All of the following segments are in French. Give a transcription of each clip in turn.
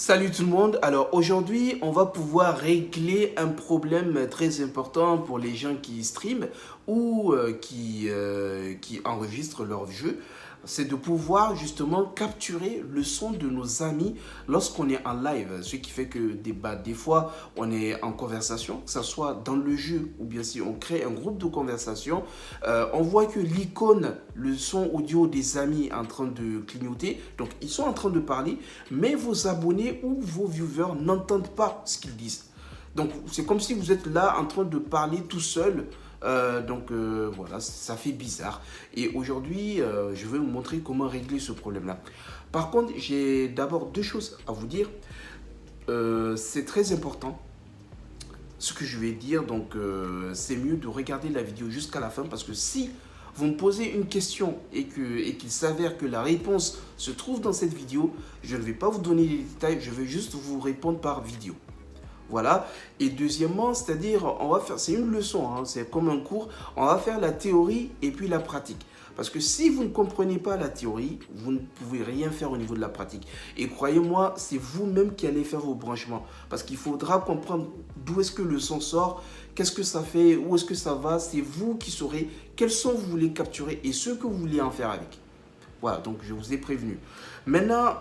Salut tout le monde, alors aujourd'hui on va pouvoir régler un problème très important pour les gens qui streament ou qui enregistrent leur jeu. C'est de pouvoir justement capturer le son de nos amis lorsqu'on est en live. Ce qui fait que des fois on est en conversation, que ce soit dans le jeu ou bien si on crée un groupe de conversation, on voit que l'icône, le son audio des amis est en train de clignoter. Donc ils sont en train de parler, mais vos abonnés ou vos viewers n'entendent pas ce qu'ils disent. Donc c'est comme si vous êtes là en train de parler tout seul. Voilà, ça fait bizarre. Et aujourd'hui, je vais vous montrer comment régler ce problème-là. Par contre, j'ai d'abord deux choses à vous dire. C'est très important ce que je vais dire, donc c'est mieux de regarder la vidéo jusqu'à la fin parce que si vous me posez une question et qu'il s'avère que la réponse se trouve dans cette vidéo, je ne vais pas vous donner les détails, je vais juste vous répondre par vidéo. Voilà. Et deuxièmement, c'est-à-dire, on va faire, c'est une leçon, hein, c'est comme un cours, on va faire la théorie et puis la pratique. Parce que si vous ne comprenez pas la théorie, vous ne pouvez rien faire au niveau de la pratique. Et croyez-moi, c'est vous-même qui allez faire vos branchements. Parce qu'il faudra comprendre d'où est-ce que le son sort, qu'est-ce que ça fait, où est-ce que ça va. C'est vous qui saurez quels sons vous voulez capturer et ce que vous voulez en faire avec. Voilà, donc je vous ai prévenu. Maintenant,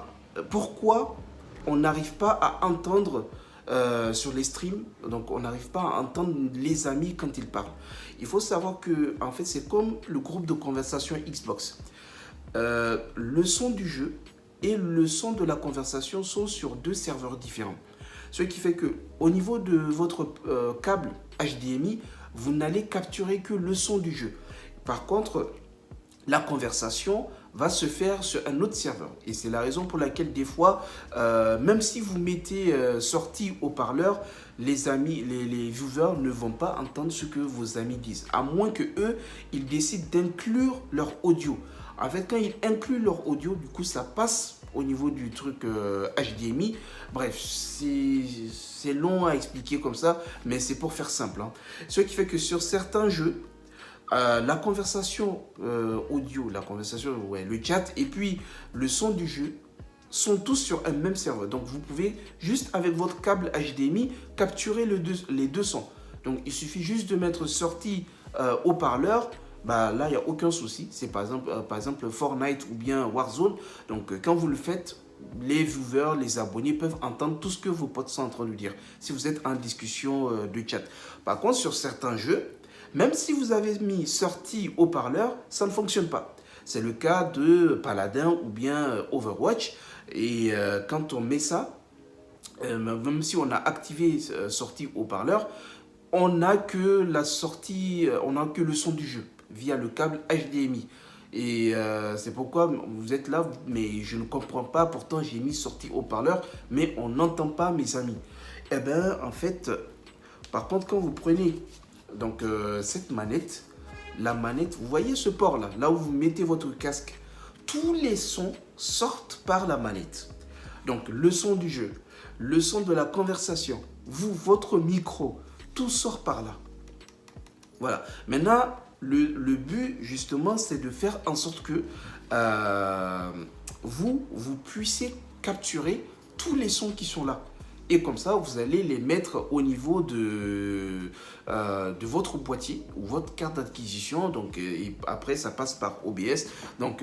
pourquoi on n'arrive pas à entendre sur les streams, donc on n'arrive pas à entendre les amis quand ils parlent. Il faut savoir que en fait c'est comme le groupe de conversation Xbox. Le son du jeu et le son de la conversation sont sur deux serveurs différents. Ce qui fait que au niveau de votre câble HDMI, vous n'allez capturer que le son du jeu. Par contre, la conversation va se faire sur un autre serveur. Et c'est la raison pour laquelle des fois, même si vous mettez sortie haut-parleur, les amis, les viewers ne vont pas entendre ce que vos amis disent. À moins que eux, ils décident d'inclure leur audio. En fait, quand ils incluent leur audio, du coup, ça passe au niveau du truc HDMI. Bref, c'est long à expliquer comme ça, mais c'est pour faire simple, hein. Ce qui fait que sur certains jeux, la conversation audio, le chat et puis le son du jeu sont tous sur un même serveur. Donc vous pouvez juste avec votre câble HDMI capturer les deux sons. Donc il suffit juste de mettre sortie haut-parleur. Bah, là, il n'y a aucun souci. C'est par exemple Fortnite ou bien Warzone. Donc quand vous le faites, les viewers, les abonnés peuvent entendre tout ce que vos potes sont en train de dire si vous êtes en discussion de chat. Par contre, sur certains jeux, même si vous avez mis sortie haut-parleur, ça ne fonctionne pas. C'est le cas de Paladin ou bien Overwatch. Et quand on met ça, même si on a activé sortie haut-parleur, on n'a que la sortie, on n'a que le son du jeu via le câble HDMI. Et c'est pourquoi vous êtes là, mais je ne comprends pas, pourtant j'ai mis sortie haut-parleur, mais on n'entend pas mes amis. Eh bien, en fait, par contre, quand vous prenez donc cette manette, la manette, vous voyez ce port là, là où vous mettez votre casque, tous les sons sortent par la manette. Donc le son du jeu, le son de la conversation, vous, votre micro, tout sort par là. Voilà. Maintenant, le but justement, c'est de faire en sorte que vous puissiez capturer tous les sons qui sont là. Et comme ça, vous allez les mettre au niveau de votre boîtier ou votre carte d'acquisition. Donc, et après, ça passe par OBS. Donc,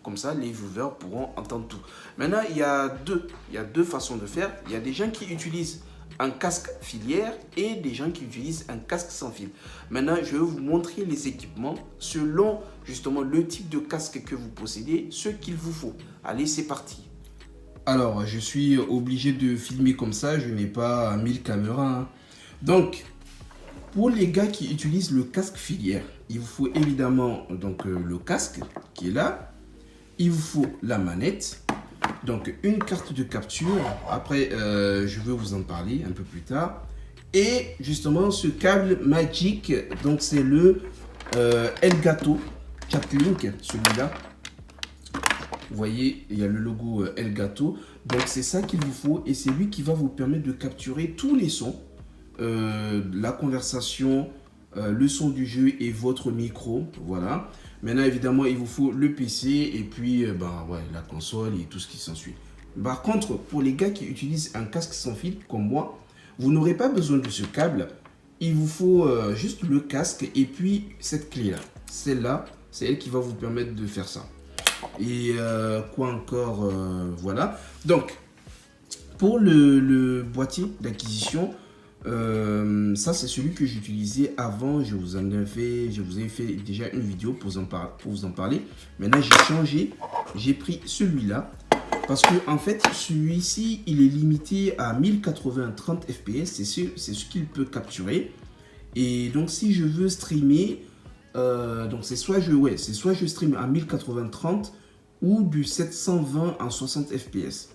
comme ça, les viewers pourront entendre tout. Maintenant, il y a deux façons de faire. Il y a des gens qui utilisent un casque filière et des gens qui utilisent un casque sans fil. Maintenant, je vais vous montrer les équipements selon justement le type de casque que vous possédez, ce qu'il vous faut. Allez, c'est parti. Alors, je suis obligé de filmer comme ça, je n'ai pas 1000 caméras, hein. Donc, pour les gars qui utilisent le casque filière, il vous faut évidemment donc, le casque qui est là. Il vous faut la manette, donc une carte de capture. Après, je vais vous en parler un peu plus tard. Et justement, ce câble Magic, donc c'est le Elgato Chatlink, celui-là. Vous voyez, il y a le logo Elgato. Donc, c'est ça qu'il vous faut. Et c'est lui qui va vous permettre de capturer tous les sons. La conversation, le son du jeu et votre micro. Voilà. Maintenant, évidemment, il vous faut le PC et puis la console et tout ce qui s'ensuit. Par contre, pour les gars qui utilisent un casque sans fil comme moi, vous n'aurez pas besoin de ce câble. Il vous faut juste le casque et puis cette clé-là. Celle-là, c'est elle qui va vous permettre de faire ça. Et quoi encore, voilà. Donc, pour le boîtier d'acquisition, ça c'est celui que j'utilisais avant. Je vous ai fait déjà une vidéo pour vous en parler. Maintenant, j'ai changé. J'ai pris celui-là. Parce que en fait, celui-ci, il est limité à 1080 30 fps. C'est ce qu'il peut capturer. Et donc, si je veux streamer, donc c'est soit je stream à 1080 30 ou du 720 en 60 fps.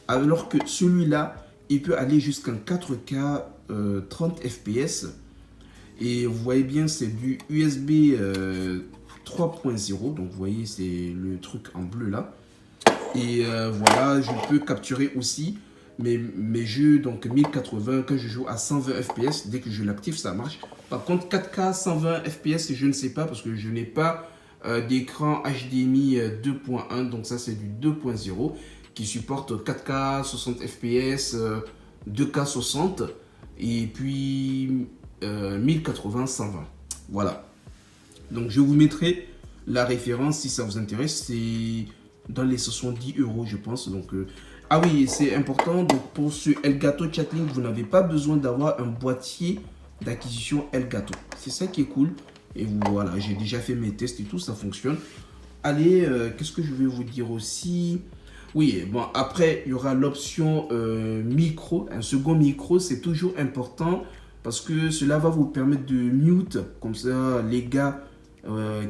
Alors que celui-là, il peut aller jusqu'en 4K 30 fps. Et vous voyez bien, c'est du USB 3.0. Donc, vous voyez, c'est le truc en bleu là. Et voilà, je peux capturer aussi mes jeux, donc 1080, quand je joue à 120 fps, dès que je l'active, ça marche. Par contre, 4K 120 fps, je ne sais pas parce que je n'ai pas d'écran HDMI 2.1, donc ça c'est du 2.0 qui supporte 4K 60 fps, 2K 60 et puis 1080 120. Voilà. Donc je vous mettrai la référence si ça vous intéresse. C'est dans les 70 €, je pense. Donc, ah oui, c'est important. Donc, pour ce Elgato Chatlink, vous n'avez pas besoin d'avoir un boîtier d'acquisition Elgato. C'est ça qui est cool. Et voilà, j'ai déjà fait mes tests et tout, ça fonctionne. Allez, qu'est-ce que je vais vous dire aussi? Oui, bon, après, il y aura l'option micro. Un second micro, c'est toujours important parce que cela va vous permettre de mute. Comme ça, les gars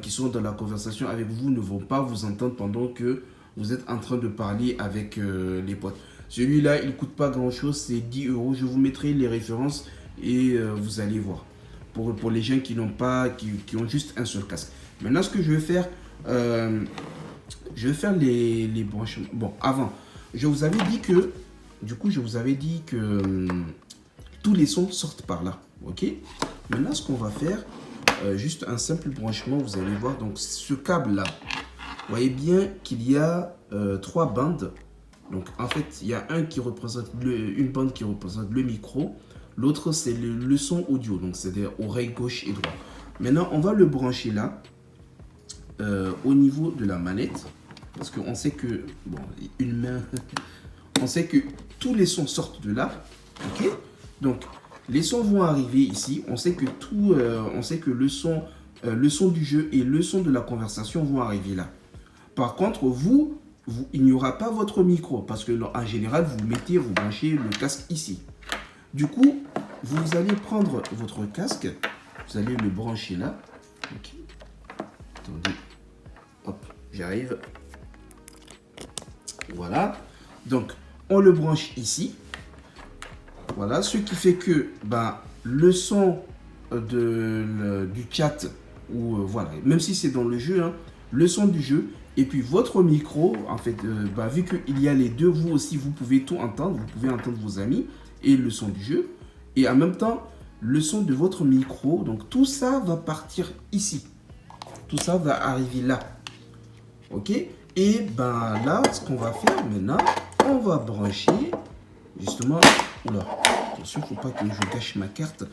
qui sont dans la conversation avec vous ne vont pas vous entendre pendant que vous êtes en train de parler avec les potes. Celui-là, il ne coûte pas grand-chose, c'est 10 €. Je vous mettrai les références et vous allez voir. Pour les gens qui n'ont pas, qui ont juste un seul casque. Maintenant, ce que je vais faire, les branchements. Bon, avant, je vous avais dit que, tous les sons sortent par là. Ok. Maintenant, ce qu'on va faire, juste un simple branchement, vous allez voir. Donc, ce câble-là, vous voyez bien qu'il y a 3 bandes. Donc, en fait, il y a une bande qui représente le micro. L'autre, c'est le son audio. Donc, c'est-à-dire oreille gauche et droite. Maintenant, on va le brancher là, au niveau de la manette. Parce qu'on sait que, bon, une main, on sait que tous les sons sortent de là. Ok. Donc, les sons vont arriver ici. On sait que le son du jeu et le son de la conversation vont arriver là. Par contre, il n'y aura pas votre micro parce que en général, vous branchez le casque ici. Du coup, vous allez prendre votre casque, vous allez le brancher là. Ok. Attendez. Hop, j'arrive. Voilà. Donc, on le branche ici. Voilà, ce qui fait que le son du chat, ou voilà, même si c'est dans le jeu, hein, le son du jeu, et puis votre micro, en fait, vu qu'il y a les deux, vous aussi, vous pouvez tout entendre, vous pouvez entendre vos amis, et le son du jeu, et en même temps, le son de votre micro, donc tout ça va partir ici. Tout ça va arriver là. Ok? Et là, ce qu'on va faire maintenant, on va brancher, justement, oula, attention, il ne faut pas que je gâche ma carte.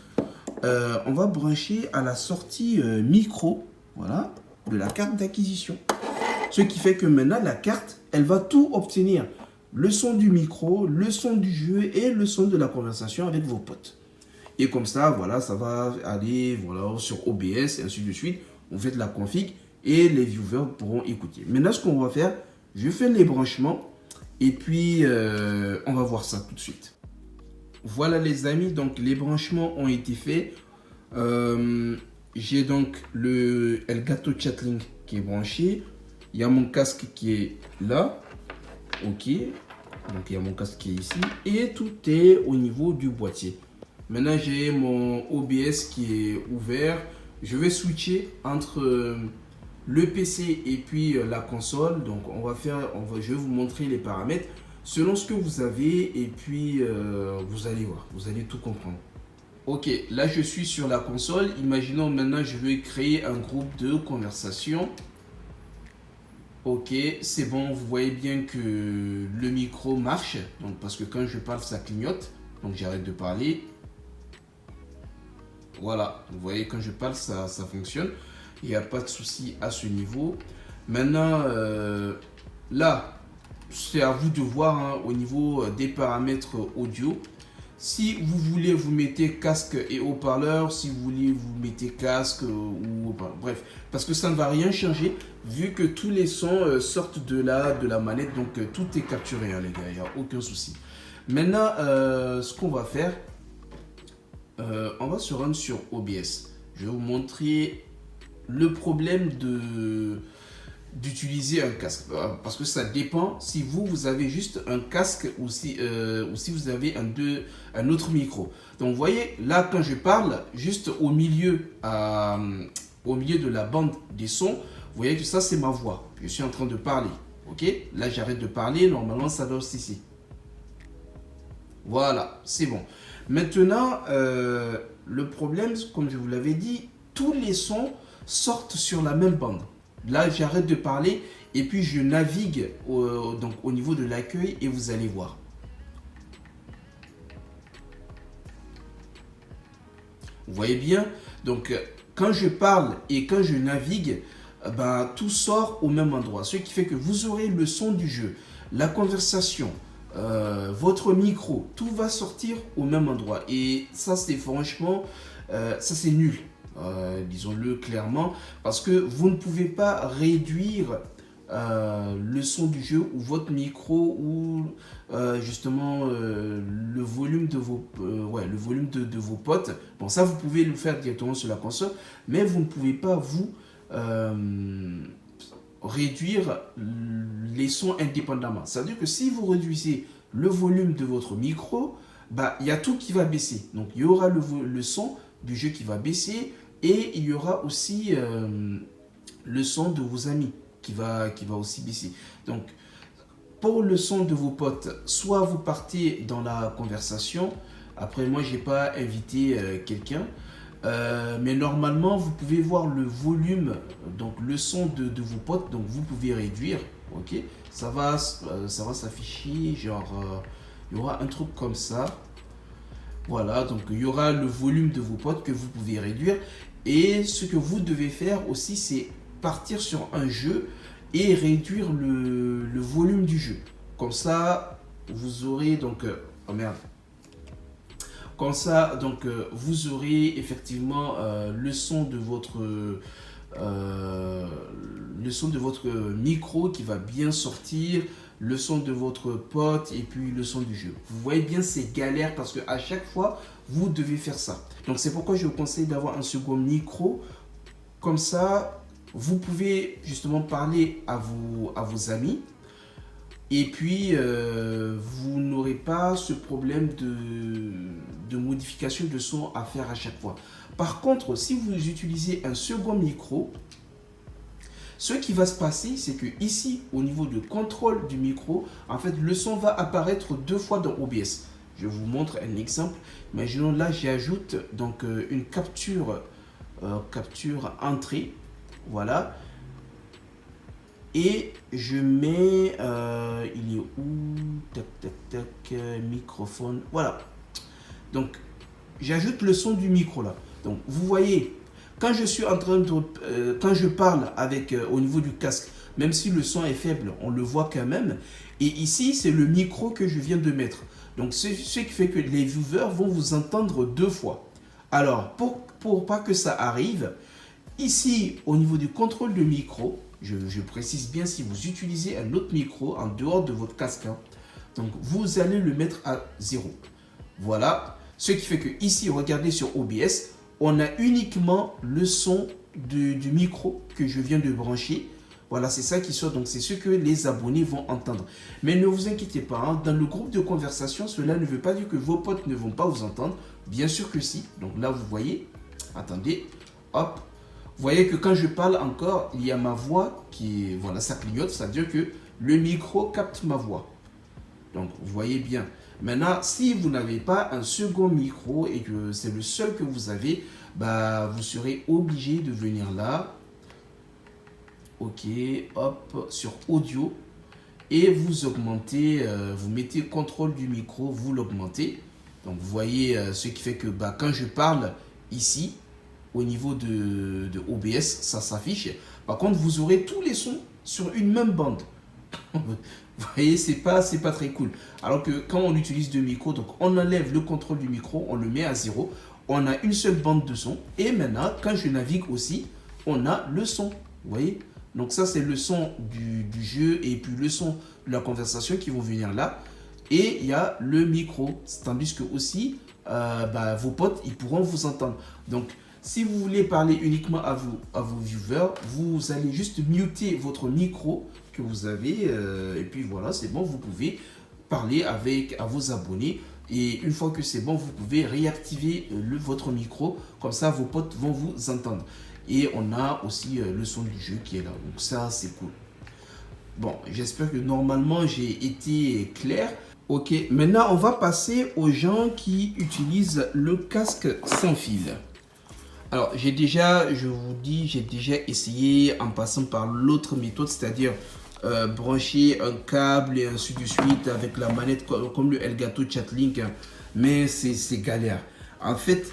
On va brancher à la sortie micro, voilà, de la carte d'acquisition. Ce qui fait que maintenant, la carte, elle va tout obtenir. Le son du micro, le son du jeu et le son de la conversation avec vos potes. Et comme ça, voilà, ça va aller voilà, sur OBS et ainsi de suite. On fait de la config et les viewers pourront écouter. Maintenant, ce qu'on va faire, je fais les branchements et puis on va voir ça tout de suite. Voilà les amis, donc les branchements ont été faits. J'ai donc le Elgato Chatlink qui est branché. Il y a mon casque qui est là. Ok. Donc il y a mon casque qui est ici. Et tout est au niveau du boîtier. Maintenant j'ai mon OBS qui est ouvert. Je vais switcher entre le PC et puis la console. Donc je vais vous montrer les paramètres selon ce que vous avez. Et puis vous allez voir. Vous allez tout comprendre. Ok, là je suis sur la console. Imaginons maintenant je vais créer un groupe de conversation. Ok, c'est bon, vous voyez bien que le micro marche, donc parce que quand je parle, ça clignote, donc j'arrête de parler. Voilà, vous voyez, quand je parle, ça fonctionne, il n'y a pas de souci à ce niveau. Maintenant, là, c'est à vous de voir hein, au niveau des paramètres audio. Si vous voulez, vous mettez casque et haut-parleur. Si vous voulez, vous mettez casque ou bref, parce que ça ne va rien changer vu que tous les sons sortent de la manette. Donc tout est capturé, hein, les gars. Il n'y a aucun souci. Maintenant, ce qu'on va faire, on va se rendre sur OBS. Je vais vous montrer le problème d'utiliser un casque parce que ça dépend si vous avez juste un casque ou si vous avez un autre micro. Donc vous voyez là quand je parle juste au milieu de la bande des sons, vous voyez que ça c'est ma voix, je suis en train de parler. Ok, là j'arrête de parler, normalement ça va aussi ici. Voilà, c'est bon. Maintenant le problème, comme je vous l'avais dit, tous les sons sortent sur la même bande. Là, j'arrête de parler et puis je navigue donc au niveau de l'accueil et vous allez voir. Vous voyez bien, donc quand je parle et quand je navigue, ben, tout sort au même endroit. Ce qui fait que vous aurez le son du jeu, la conversation, votre micro, tout va sortir au même endroit. Et ça, c'est franchement, ça c'est nul. Disons-le clairement, parce que vous ne pouvez pas réduire le son du jeu ou votre micro ou justement le volume de vos potes. Bon, ça vous pouvez le faire directement sur la console, mais vous ne pouvez pas vous réduire les sons indépendamment. Ça veut dire que si vous réduisez le volume de votre micro, bah, il y a tout qui va baisser. Donc il y aura le son du jeu qui va baisser. Et il y aura aussi le son de vos amis qui va aussi baisser. Donc, pour le son de vos potes, soit vous partez dans la conversation. Après, moi, je n'ai pas invité quelqu'un. Mais normalement, vous pouvez voir le volume, donc le son de vos potes. Donc, vous pouvez réduire. Ok, ça va s'afficher. Genre, il y aura un truc comme ça. Voilà, donc il y aura le volume de vos potes que vous pouvez réduire. Et ce que vous devez faire aussi, c'est partir sur un jeu et réduire le volume du jeu. Comme ça, vous aurez donc... oh merde. Comme ça, donc, vous aurez effectivement le son de votre micro qui va bien sortir, le son de votre pote et puis le son du jeu. Vous voyez bien, c'est galère parce que à chaque fois, vous devez faire ça. Donc c'est pourquoi je vous conseille d'avoir un second micro. Comme ça, vous pouvez justement parler à vos amis. Et puis, vous n'aurez pas ce problème de modification de son à faire à chaque fois. Par contre, si vous utilisez un second micro, ce qui va se passer, c'est que ici, au niveau de contrôle du micro, en fait, le son va apparaître deux fois dans OBS. Je vous montre un exemple. Imaginons là, j'ajoute donc une capture entrée. Voilà. Et je mets, il est où? Tac, tac, tac, microphone. Voilà. Donc, j'ajoute le son du micro là. Donc, vous voyez, quand je suis en train de, quand je parle avec au niveau du casque, même si le son est faible, on le voit quand même. Et ici, c'est le micro que je viens de mettre. Donc, ce qui fait que les viewers vont vous entendre deux fois. Alors, pour pas que ça arrive, ici, au niveau du contrôle de micro, je précise bien si vous utilisez un autre micro en dehors de votre casque. Hein, donc, vous allez le mettre à 0. Voilà. Ce qui fait que ici, regardez sur OBS, on a uniquement le son du micro que je viens de brancher. Voilà, c'est ça qui sort. Donc, c'est ce que les abonnés vont entendre. Mais ne vous inquiétez pas, hein, dans le groupe de conversation, cela ne veut pas dire que vos potes ne vont pas vous entendre. Bien sûr que si. Donc là, vous voyez. Attendez. Hop. Vous voyez que quand je parle encore, il y a ma voix qui est... Voilà, ça clignote. Ça veut dire que le micro capte ma voix. Donc, vous voyez bien. Maintenant, si vous n'avez pas un second micro et que c'est le seul que vous avez, bah, vous serez obligé de venir là. Ok, hop, sur audio. Et vous augmentez, vous mettez contrôle du micro, vous l'augmentez. Donc vous voyez ce qui fait que quand je parle ici, au niveau de OBS, ça s'affiche. Par contre, vous aurez tous les sons sur une même bande. Vous voyez, c'est pas très cool. Alors que quand on utilise deux micros, donc on enlève le contrôle du micro, on le met à 0. On a une seule bande de son. Et maintenant, quand je navigue aussi, on a le son. Vous voyez? Donc ça, c'est le son du jeu et puis le son de la conversation qui vont venir là. Et il y a le micro. Tandis que aussi, vos potes, ils pourront vous entendre. Donc, si vous voulez parler uniquement à vos viewers, vous allez juste muter votre micro que vous avez. Et puis voilà, c'est bon, vous pouvez parler à vos abonnés. Et une fois que c'est bon, vous pouvez réactiver votre micro. Comme ça, vos potes vont vous entendre. Et on a aussi le son du jeu qui est là. Donc ça, c'est cool. Bon, j'espère que normalement, j'ai été clair. Ok, maintenant, on va passer aux gens qui utilisent le casque sans fil. Alors, je vous dis, j'ai déjà essayé en passant par l'autre méthode, c'est-à-dire brancher un câble et ainsi de suite avec la manette comme le Elgato Chatlink, mais c'est galère. En fait,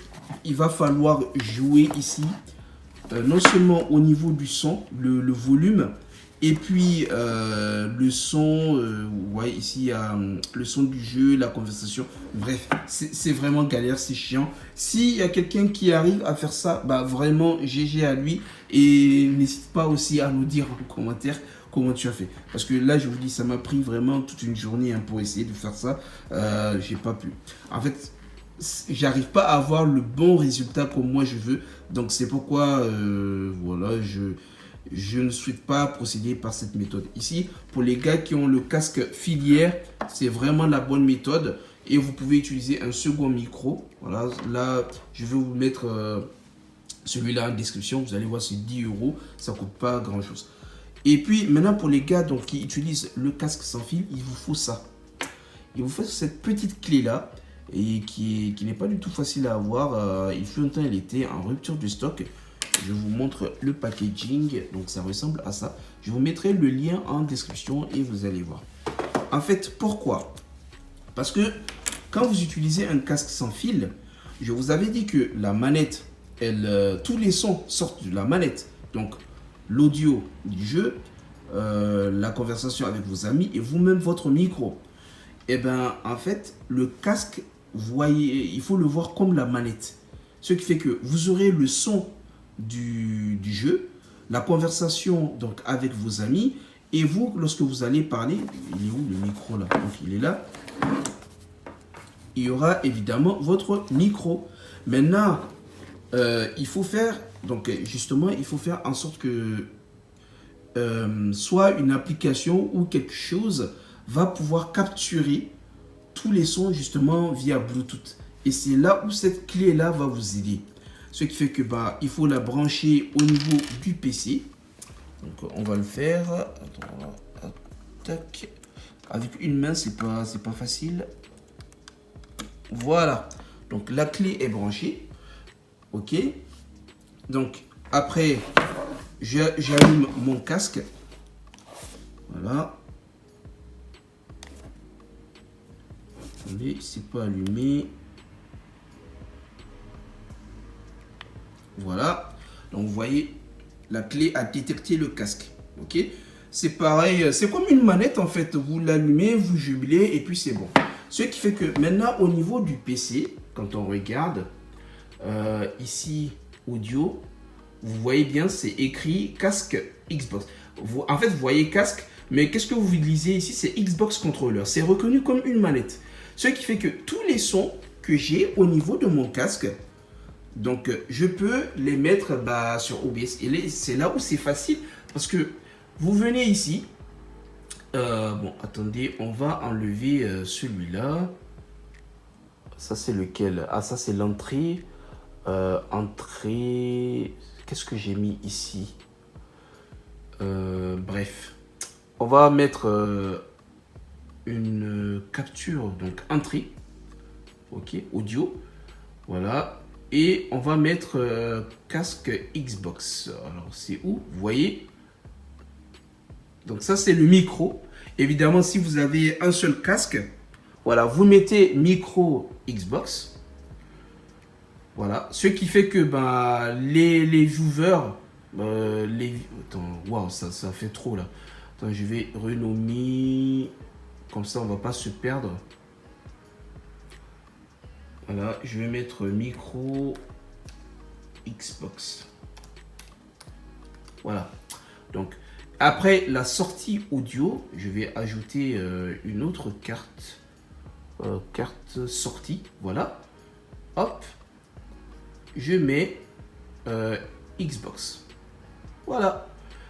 il va falloir jouer ici, non seulement au niveau du son, le volume, et puis le son, ouais, ici il y a le son du jeu, la conversation. Bref, c'est vraiment galère, c'est chiant. S'il y a quelqu'un qui arrive à faire ça, vraiment GG à lui. Et n'hésite pas aussi à nous dire en commentaire comment tu as fait. Parce que là, je vous dis, ça m'a pris vraiment toute une journée pour essayer de faire ça. J'ai pas pu. En fait, j'arrive pas à avoir le bon résultat comme moi je veux. Donc c'est pourquoi, voilà, je ne souhaite pas procéder par cette méthode. Ici, pour les gars qui ont le casque filière, c'est vraiment la bonne méthode. Et vous pouvez utiliser un second micro. Voilà, là, je vais vous mettre celui-là en description. Vous allez voir, c'est 10 €. Ça ne coûte pas grand-chose. Et puis, maintenant, pour les gars donc, qui utilisent le casque sans fil, il vous faut ça. Il vous faut cette petite clé-là. Et qui n'est pas du tout facile à avoir. Il fut un temps, elle était en rupture de stock. Je vous montre le packaging, donc ça ressemble à ça. Je vous mettrai le lien en description et vous allez voir. En fait, pourquoi? Parce que quand vous utilisez un casque sans fil, je vous avais dit que la manette, tous les sons sortent de la manette. Donc, l'audio du jeu, la conversation avec vos amis et vous-même votre micro. Et bien, en fait, le casque, vous voyez, il faut le voir comme la manette. Ce qui fait que vous aurez le son du jeu, la conversation donc avec vos amis, et vous, lorsque vous allez parler, il est où le micro là? Donc il est là. Il y aura évidemment votre micro. Maintenant, il faut faire, donc justement, il faut faire en sorte que soit une application ou quelque chose va pouvoir capturer tous les sons justement via Bluetooth. Et c'est là où cette clé là va vous aider. Ce qui fait que il faut la brancher au niveau du PC. Donc on va le faire. Attends, tac. Avec une main, c'est pas facile. Voilà. Donc la clé est branchée. Ok. Donc après, j'allume mon casque. Voilà. Attendez, c'est pas allumé. Voilà, donc vous voyez, la clé a détecté le casque. Ok, c'est pareil, c'est comme une manette en fait. Vous l'allumez, vous jubilez et puis c'est bon. Ce qui fait que maintenant au niveau du PC, quand on regarde ici audio, vous voyez bien, c'est écrit casque Xbox. En fait, vous voyez casque, mais qu'est-ce que vous lisez ici? C'est Xbox Controller. C'est reconnu comme une manette. Ce qui fait que tous les sons que j'ai au niveau de mon casque, donc, je peux les mettre sur OBS. Et c'est là où c'est facile. Parce que vous venez ici. Bon, attendez. On va enlever celui-là. Ça, c'est lequel? Ah, ça, c'est l'entrée. Entrée. Qu'est-ce que j'ai mis ici? Bref. On va mettre une capture. Donc, entrée. Ok, audio. Voilà. Et on va mettre casque Xbox. Alors, c'est où? Vous voyez, Donc ça, c'est le micro. Évidemment, si vous avez un seul casque, voilà, vous mettez micro Xbox. Voilà, ce qui fait que ben, les viewers, attends, waouh, ça fait trop là. Attends, je vais renommer, comme ça on va pas se perdre. Voilà, je vais mettre micro Xbox. Voilà, donc après la sortie audio, je vais ajouter une autre carte, carte sortie, voilà, hop. Je mets Xbox. Voilà.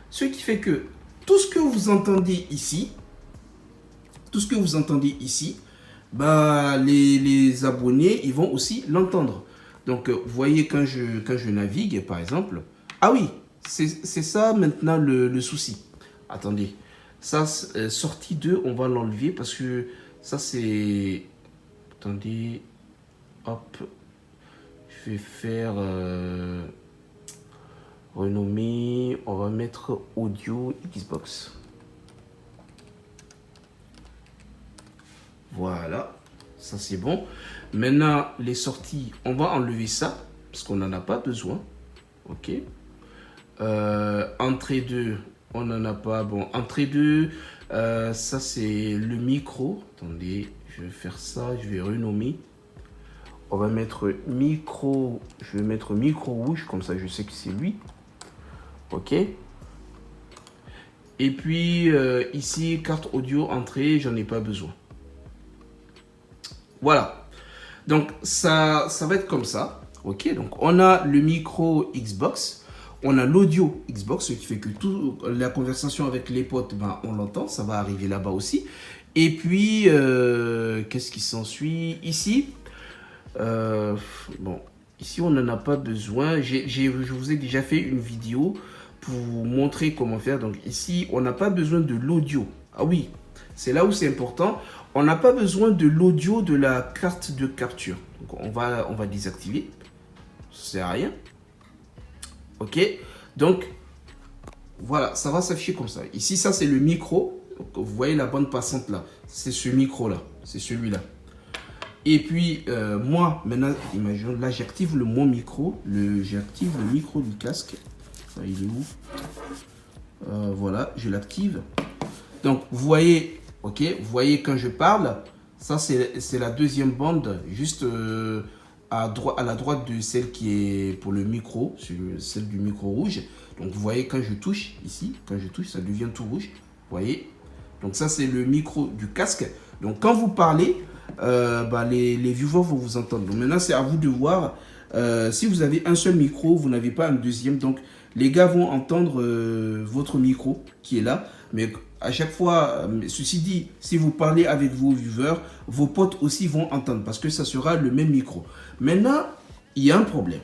Ce qui fait que tout ce que vous entendez ici, bah, les abonnés, ils vont aussi l'entendre. Donc, vous voyez, quand je navigue, par exemple, ah oui, c'est ça maintenant le souci. Attendez, ça, sortie 2, on va l'enlever parce que ça, c'est... Attendez, hop. Je vais faire renommer, on va mettre audio Xbox. Voilà, ça c'est bon. Maintenant, les sorties, on va enlever ça parce qu'on n'en a pas besoin. Ok. Entrée 2, on n'en a pas. Bon, entrée 2, ça c'est le micro. Attendez, je vais faire ça, je vais renommer. On va mettre micro, je vais mettre micro rouge, comme ça je sais que c'est lui. Ok. Et puis ici, carte audio entrée, j'en ai pas besoin. Voilà. Donc ça va être comme ça. Ok. Donc on a le micro Xbox, on a l'audio Xbox, ce qui fait que toute la conversation avec les potes, ben, on l'entend, ça va arriver là-bas aussi. Et puis, qu'est-ce qui s'ensuit ici? Bon, ici on n'en a pas besoin. Je vous ai déjà fait une vidéo pour vous montrer comment faire. Donc ici, on n'a pas besoin de l'audio. Ah oui, c'est là où c'est important. On n'a pas besoin de l'audio de la carte de capture. Donc on va désactiver. Ça sert à rien. Ok, donc voilà, ça va s'afficher comme ça. Ici, ça c'est le micro. Donc, vous voyez la bande passante là. C'est ce micro là. C'est celui-là. Et puis, moi, maintenant, imaginons, là, j'active mon micro. J'active le micro du casque. Il est où? Voilà, je l'active. Donc, vous voyez, ok, vous voyez quand je parle, ça, c'est la deuxième bande, juste à la droite de celle qui est pour le micro, celle du micro rouge. Donc, vous voyez, quand je touche, ici, quand je touche, ça devient tout rouge. Vous voyez? Donc, ça, c'est le micro du casque. Donc, quand vous parlez, bah, les viewers vont vous entendre. Donc maintenant, c'est à vous de voir. Si vous avez un seul micro, vous n'avez pas un deuxième. Donc, les gars vont entendre votre micro qui est là. Mais à chaque fois, ceci dit, si vous parlez avec vos viewers, vos potes aussi vont entendre parce que ça sera le même micro. Maintenant, il y a un problème.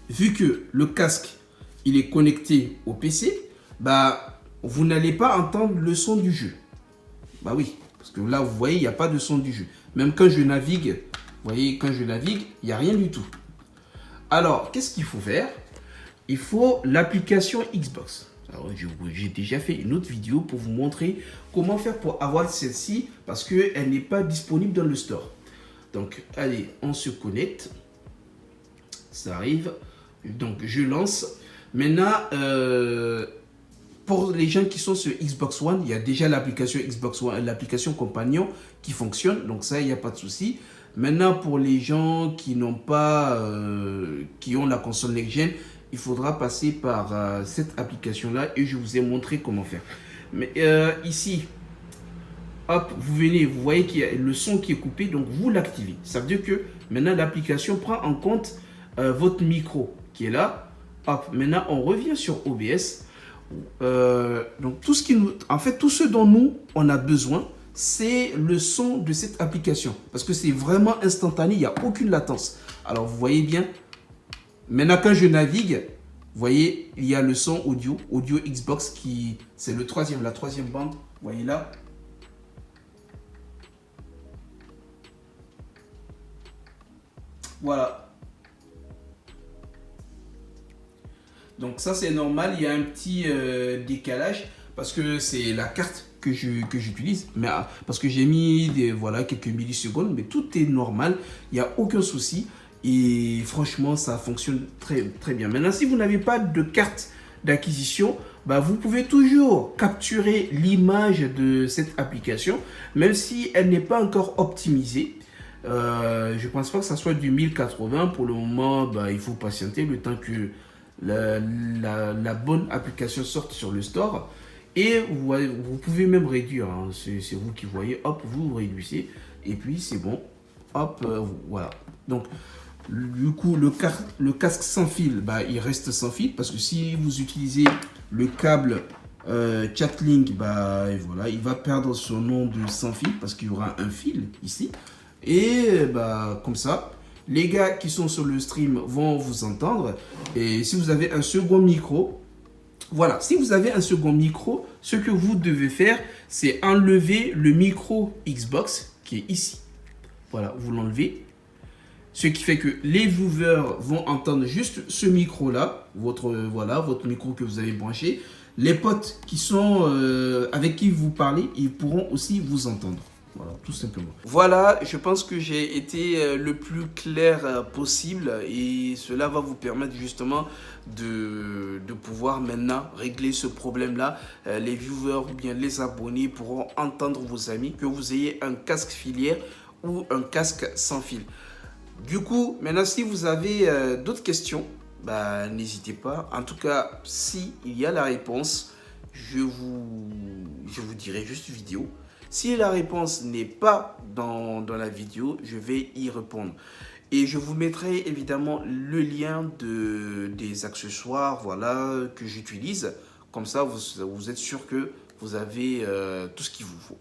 Vu que le casque, il est connecté au PC, bah, vous n'allez pas entendre le son du jeu. Bah oui. Parce que là, vous voyez, il n'y a pas de son du jeu. Même quand je navigue, vous voyez, quand je navigue, il n'y a rien du tout. Alors, qu'est-ce qu'il faut faire? Il faut l'application Xbox. J'ai déjà fait une autre vidéo pour vous montrer comment faire pour avoir celle-ci parce qu'elle n'est pas disponible dans le store. Donc, allez, on se connecte. Ça arrive. Donc, je lance. Maintenant, pour les gens qui sont sur Xbox One, il y a déjà l'application Xbox One, l'application compagnon qui fonctionne. Donc ça, il n'y a pas de souci. Maintenant, pour les gens qui n'ont pas, qui ont la console next-gen, il faudra passer par cette application-là et je vous ai montré comment faire. Mais ici, hop, vous venez, vous voyez qu'il y a le son qui est coupé, donc vous l'activez. Ça veut dire que maintenant, l'application prend en compte votre micro qui est là. Hop, maintenant, on revient sur OBS. Donc tout ce dont nous on a besoin, c'est le son de cette application parce que c'est vraiment instantané, il n'y a aucune latence. Alors vous voyez bien, maintenant quand je navigue, vous voyez, il y a le son audio Xbox qui c'est la troisième bande, vous voyez là. Voilà. Donc ça c'est normal, il y a un petit décalage parce que c'est la carte que j'utilise, mais parce que j'ai mis voilà, quelques millisecondes, mais tout est normal, il n'y a aucun souci. Et franchement, ça fonctionne très bien. Maintenant, si vous n'avez pas de carte d'acquisition, bah, vous pouvez toujours capturer l'image de cette application, même si elle n'est pas encore optimisée. Je ne pense pas que ça soit du 1080. Pour le moment, bah, il faut patienter le temps que la bonne application sorte sur le store. Et vous pouvez même réduire, hein. C'est vous qui voyez, hop, vous réduisez. Et puis c'est bon, hop, voilà. Donc, du coup, le casque sans fil, bah, il reste sans fil parce que si vous utilisez le câble Chatlink, bah, et voilà, il va perdre son nom de sans fil parce qu'il y aura un fil ici. Et bah, comme ça, les gars qui sont sur le stream vont vous entendre. Et si vous avez un second micro, voilà, si vous avez un second micro, ce que vous devez faire, c'est enlever le micro Xbox qui est ici. Voilà, vous l'enlevez. Ce qui fait que les viewers vont entendre juste ce micro-là, voilà, votre micro que vous avez branché. Les potes qui sont avec qui vous parlez, ils pourront aussi vous entendre. Voilà, tout simplement. Voilà, je pense que j'ai été le plus clair possible et cela va vous permettre justement de pouvoir maintenant régler ce problème-là. Les viewers ou bien les abonnés pourront entendre vos amis, que vous ayez un casque filière ou un casque sans fil. Du coup, maintenant, si vous avez d'autres questions, bah, n'hésitez pas. En tout cas, si il y a la réponse, je vous dirai juste vidéo. Si la réponse n'est pas dans la vidéo, je vais y répondre. Et je vous mettrai évidemment le lien des accessoires, voilà, que j'utilise. Comme ça, vous êtes sûr que vous avez tout ce qu'il vous faut.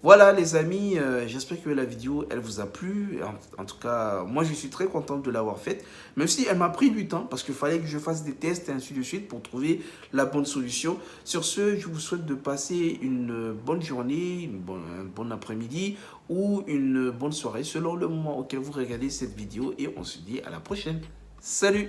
Voilà les amis, j'espère que la vidéo elle vous a plu. En tout cas, moi je suis très content de l'avoir faite. Même si elle m'a pris du temps parce qu'il fallait que je fasse des tests et ainsi de suite pour trouver la bonne solution. Sur ce, je vous souhaite de passer une bonne journée, un bon après-midi ou une bonne soirée selon le moment auquel vous regardez cette vidéo. Et on se dit à la prochaine. Salut!